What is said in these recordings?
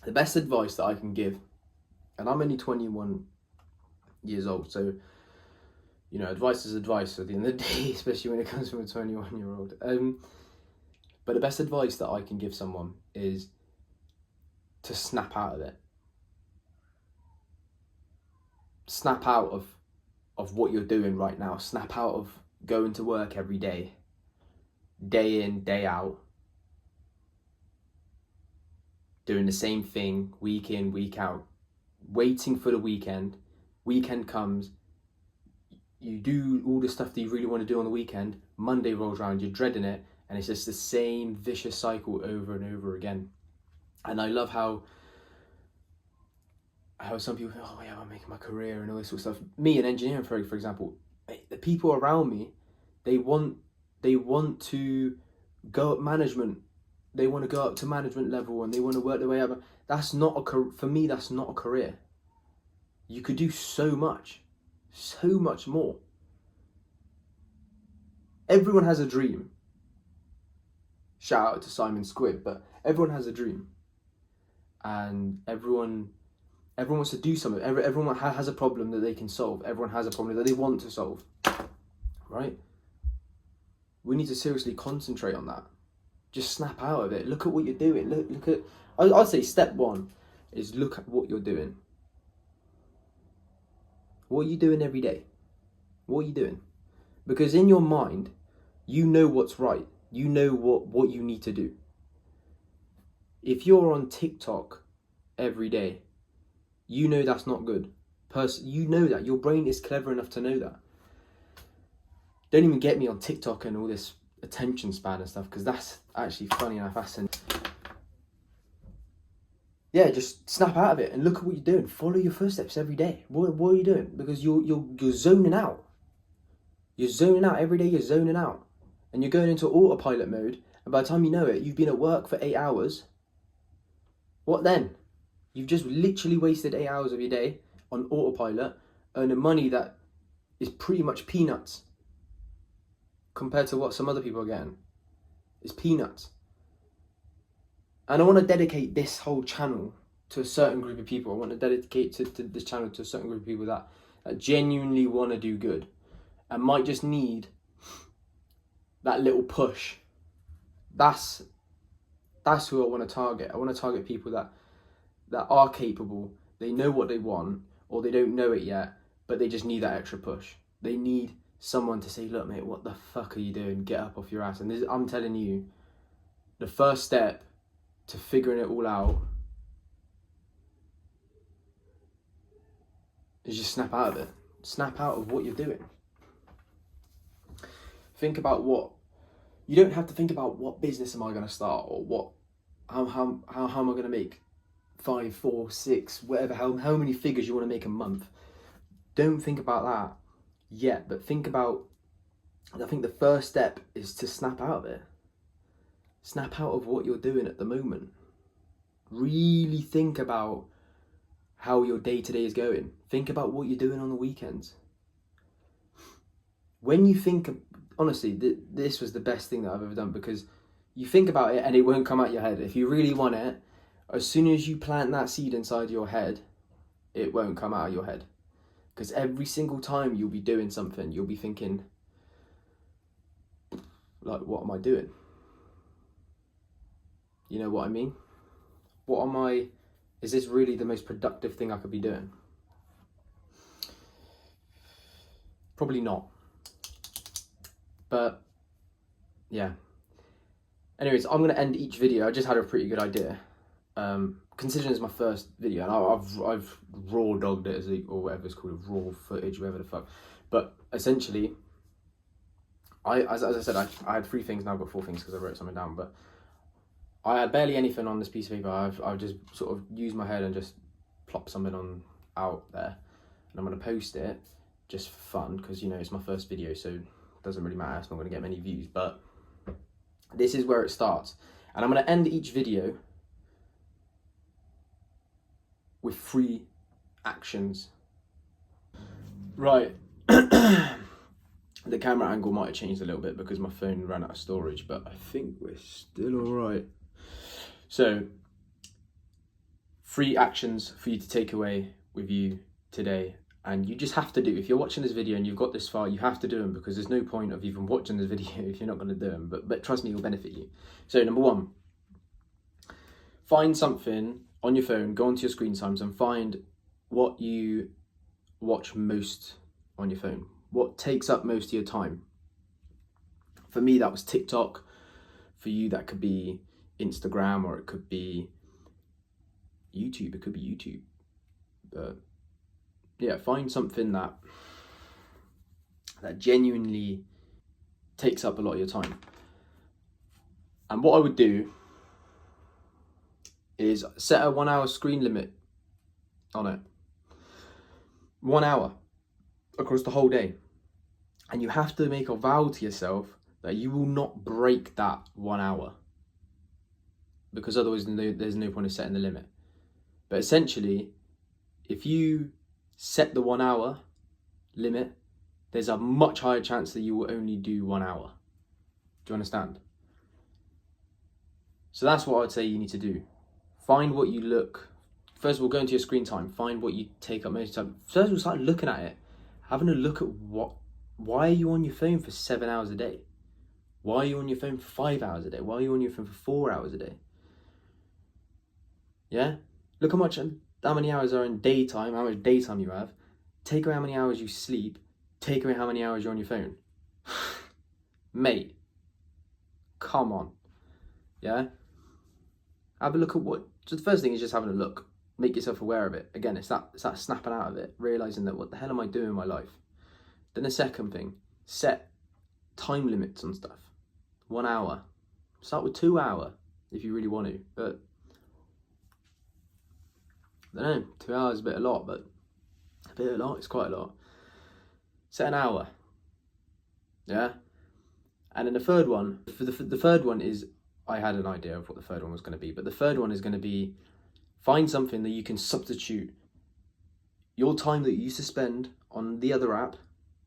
The best advice that I can give, and I'm only 21 years old, so, you know, advice is advice at the end of the day, especially when it comes from a 21-year-old. But the best advice that I can give someone is to snap out of it. Snap out of what you're doing right now. Snap out of going to work every day in, day out, doing the same thing week in, week out, waiting for the weekend. Weekend comes, you do all the stuff that you really want to do on the weekend. Monday rolls around, you're dreading it, and it's just the same vicious cycle over and over again. And I love how some people think, oh yeah, I'm making my career and all this sort of stuff. Me, an engineer, for example, the people around me, they want to go up management. They want to go up to management level and they want to work their way up. That's not for me, that's not a career. You could do so much more. Everyone has a dream. Shout out to Simon Squibb, but everyone has a dream. And everyone wants to do something. Everyone has a problem that they can solve. Everyone has a problem that they want to solve. Right? We need to seriously concentrate on that. Just snap out of it. Look at what you're doing. Look at. I'd say step one is look at what you're doing. What are you doing every day? What are you doing? Because in your mind, you know what's right. You know what you need to do. If you're on TikTok every day, you know that's not good. You know that. Your brain is clever enough to know that. Don't even get me on TikTok and all this attention span and stuff, because that's actually funny enough. Yeah, just snap out of it and look at what you're doing. Follow your footsteps every day. What are you doing? Because you're zoning out. You're zoning out every day. You're zoning out, and you're going into autopilot mode. And by the time you know it, you've been at work for 8 hours. What then? You've just literally wasted 8 hours of your day on autopilot, earning money that is pretty much peanuts compared to what some other people are getting. It's peanuts. And I want to dedicate this whole channel to a certain group of people. I want to dedicate to this channel to a certain group of people that genuinely want to do good and might just need that little push. That's who I want to target. I want to target people that are capable. They know what they want, or they don't know it yet, but they just need that extra push. They need someone to say, look mate, what the fuck are you doing? Get up off your ass. And I'm telling you, the first step to figuring it all out is just snap out of it. Snap out of what you're doing. Think about you don't have to think about what business am I going to start, or how am I going to make 5, 4, 6, whatever, how many figures you want to make a month. Don't think about that yet, but think about, I think the first step is to snap out of it. Snap out of what you're doing at the moment. Really think about how your day-to-day is going. Think about what you're doing on the weekends. When you think, honestly, this was the best thing that I've ever done, because you think about it and it won't come out your head. If you really want it, as soon as you plant that seed inside your head, it won't come out of your head. Because every single time you'll be doing something, you'll be thinking, like, what am I doing? You know what I mean? Is this really the most productive thing I could be doing? Probably not. But, yeah. Anyways, I'm going to end each video. I just had a pretty good idea. Considering it's my first video, and I've raw dogged it, or whatever it's called, raw footage, whatever the fuck. But essentially, as I said, I had 3 things, now I've got 4 things because I wrote something down. But I had barely anything on this piece of paper. I've just sort of used my head and just plop something out there, and I'm going to post it just for fun, because, you know, it's my first video, so it doesn't really matter. It's not going to get many views, but this is where it starts. And I'm going to end each video with 3 actions. Right. The camera angle might have changed a little bit because my phone ran out of storage, but I think we're still all right. So, 3 actions for you to take away with you today. And you just have to do, if you're watching this video and you've got this far, you have to do them, because there's no point of even watching this video if you're not going to do them. But trust me, it'll benefit you. So number 1, find something on your phone, go onto your screen times and find what you watch most on your phone. What takes up most of your time? For me, that was TikTok. For you, that could be Instagram, or it could be YouTube. It could be YouTube. But yeah, find something that genuinely takes up a lot of your time. And what I would do is set a 1 hour screen limit on it. 1 hour across the whole day. And you have to make a vow to yourself that you will not break that 1 hour, because otherwise there's no point of setting the limit. But essentially, if you set the 1 hour limit, there's a much higher chance that you will only do 1 hour. Do you understand? So that's what I'd say you need to do. Find what you look. First of all, go into your screen time. Find what you take up most time. First of all, start looking at it. Having a look at why are you on your phone for 7 hours a day? Why are you on your phone for 5 hours a day? Why are you on your phone for 4 hours a day? Yeah? Look how many hours are in daytime, how much daytime you have. Take away how many hours you sleep. Take away how many hours you're on your phone. Mate, come on. Yeah? Have a look at so the first thing is just having a look. Make yourself aware of it. Again, it's that snapping out of it, realising that what the hell am I doing in my life? Then the second thing, set time limits on stuff. 1 hour. Start with 2 hours if you really want to. But I don't know, 2 hours is a bit a lot, but it's quite a lot. Set an hour. Yeah? And then the third one, the third one is, I had an idea of what the third one was going to be, but the third one is going to be, find something that you can substitute your time that you used to spend on the other app,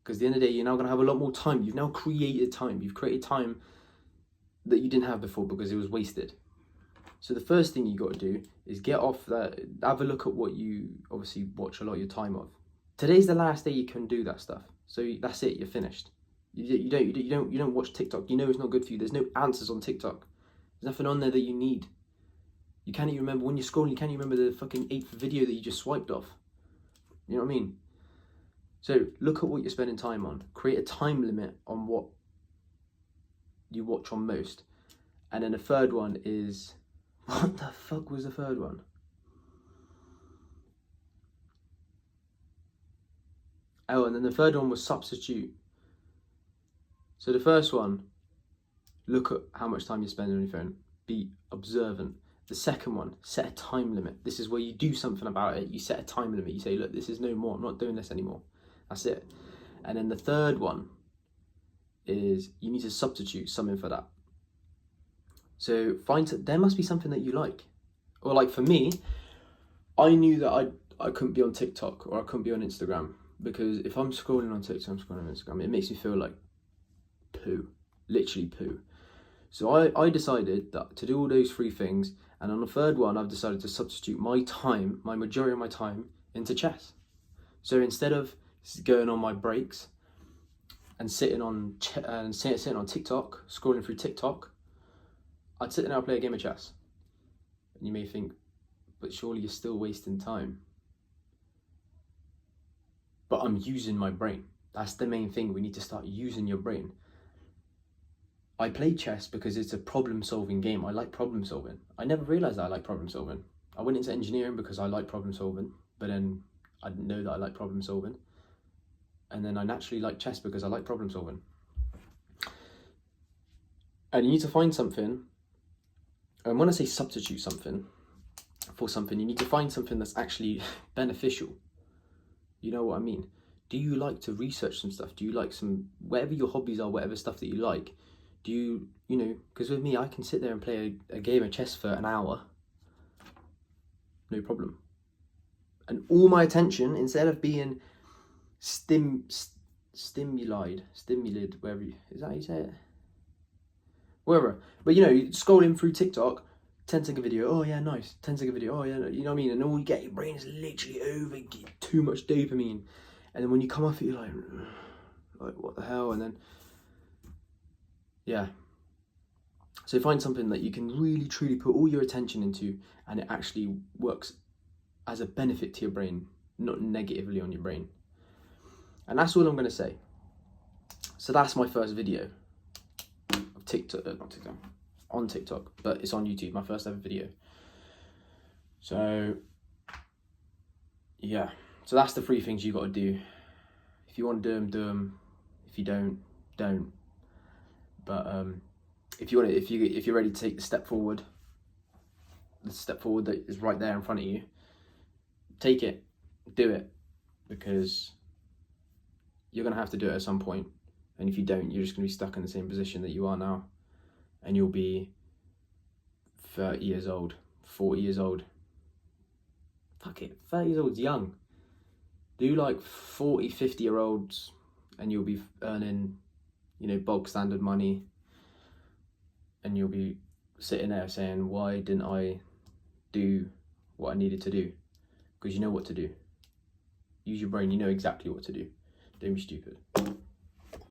because at the end of the day, you're now going to have a lot more time. You've now created time. You've created time that you didn't have before because it was wasted. So the first thing you got to do is get off that, have a look at what you obviously watch a lot of your time of. Today's the last day you can do that stuff. So that's it, you're finished. You don't watch TikTok. You know it's not good for you. There's no answers on TikTok. There's nothing on there that you need. You can't even remember, when you're scrolling, you can't even remember the fucking 8th video that you just swiped off. You know what I mean? So look at what you're spending time on. Create a time limit on what you watch on most. And then the third one is, what the fuck was the third one? Oh, and then the third one was substitute. So the first one, look at how much time you're spending on your phone. Be observant. The second one, set a time limit. This is where you do something about it. You set a time limit. You say, look, this is no more. I'm not doing this anymore. That's it. And then the third one is, you need to substitute something for that. So there must be something that you like. Or like for me, I knew that I couldn't be on TikTok or I couldn't be on Instagram, because if I'm scrolling on TikTok, I'm scrolling on Instagram, it makes me feel like poo, literally poo. So I decided that to do all those 3 things, and on the third one, I've decided to substitute my time, my majority of my time, into chess. So instead of going on my breaks and sitting on TikTok, scrolling through TikTok, I'd sit there and play a game of chess. And you may think, but surely you're still wasting time. But I'm using my brain. That's the main thing. We need to start using your brain. I play chess because it's a problem-solving game. I like problem-solving. I never realised that I like problem-solving. I went into engineering because I like problem-solving, but then I didn't know that I like problem-solving. And then I naturally like chess because I like problem-solving. And you need to find something, and when I say substitute something for something, you need to find something that's actually beneficial. You know what I mean? Do you like to research some stuff? Do you like whatever your hobbies are, whatever stuff that you like, do you know, because with me, I can sit there and play a game of chess for an hour, no problem. And all my attention, instead of being stimulated, wherever is that how you say it? Wherever. But you know, scrolling through TikTok, 10-second video, oh yeah, nice. 10-second video, oh yeah, you know what I mean? And all you get, your brain is literally over, too much dopamine. And then when you come off it, you're like, what the hell? And then, yeah. So find something that you can really, truly put all your attention into, and it actually works as a benefit to your brain, not negatively on your brain. And that's all I'm going to say. So that's my first video of TikTok, not TikTok, on TikTok, but it's on YouTube, my first ever video. So, yeah. So that's the 3 things you got to do. If you want to do them. If you don't. But if you're ready to take the step forward that is right there in front of you, take it, do it, because you're gonna have to do it at some point. And if you don't, you're just gonna be stuck in the same position that you are now, and you'll be 30 years old, 40 years old. Fuck it, 30 years old is young. Do like 40, 50-year-olds, and you'll be earning, bog standard money, and you'll be sitting there saying, why didn't I do what I needed to do? Because you know what to do. Use your brain, you know exactly what to do. Don't be stupid.